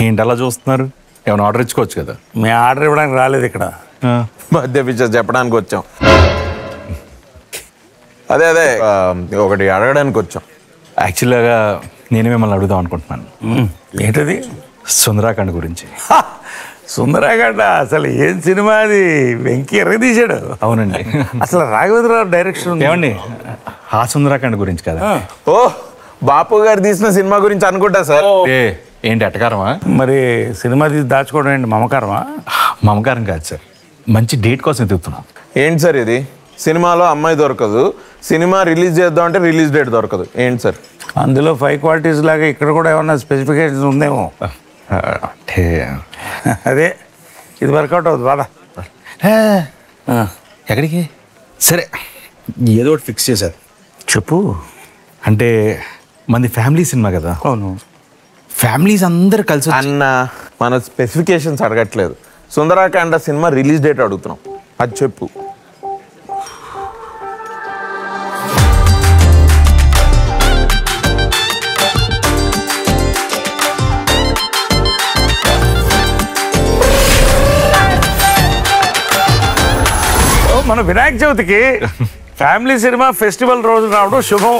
ఏంటి అలా చూస్తున్నారు? ఏమైనా ఆర్డర్ ఇచ్చుకోవచ్చు కదా. మీ ఆర్డర్ ఇవ్వడానికి రాలేదు ఇక్కడ, మధ్య పిక్చర్ చెప్పడానికి వచ్చాం. అదే ఒకటి అడగడానికి వచ్చాం. యాక్చువల్గా నేను మిమ్మల్ని అడుగుదాం అనుకుంటున్నాను. ఏంటది? సుందరాఖండ్ గురించి. సుందరాఖండ అసలు ఏం సినిమా అది, వెంకీ ఎర్ర తీశాడు. అవునండి. అసలు రాఘవేంద్రరావు డైరెక్షన్. ఏమండి ఆ సుందరాఖండ్ గురించి కదా. ఓ బాపు గారు తీసిన సినిమా గురించి అనుకుంటా సార్. ఏంటి ఎటకారమా? మరి సినిమా తీసి దాచుకోవడం ఏంటి, మమకారమా? మమకారం కాదు సార్, మంచి డేట్ కోసం ఎదుగుతున్నాం. ఏంటి సార్ ఇది? సినిమాలో అమ్మాయి దొరకదు, సినిమా రిలీజ్ చేద్దాం అంటే రిలీజ్ డేట్ దొరకదు. ఏంటి సార్? అందులో 5 క్వాలిటీస్ లాగా ఇక్కడ కూడా ఏమన్నా స్పెసిఫికేషన్స్ ఉందేమో. అంటే అదే ఇది వర్కౌట్ అవుతుంది బాధ. ఎక్కడికి? సరే ఏదో ఒకటి ఫిక్స్ చేశారు. చెప్పు. అంటే మనది ఫ్యామిలీ సినిమా కదా. అవును. ఫ్యామిలీస్ అందరు కలిసి అన్న మన స్పెసిఫికేషన్స్ అడగట్లేదు, సుందరాఖండ సినిమా రిలీజ్ డేట్ అడుగుతున్నాం, అది చెప్పు. మన వినాయక చవితికి ఫ్యామిలీ సినిమా ఫెస్టివల్ రోజు రావడం శుభం.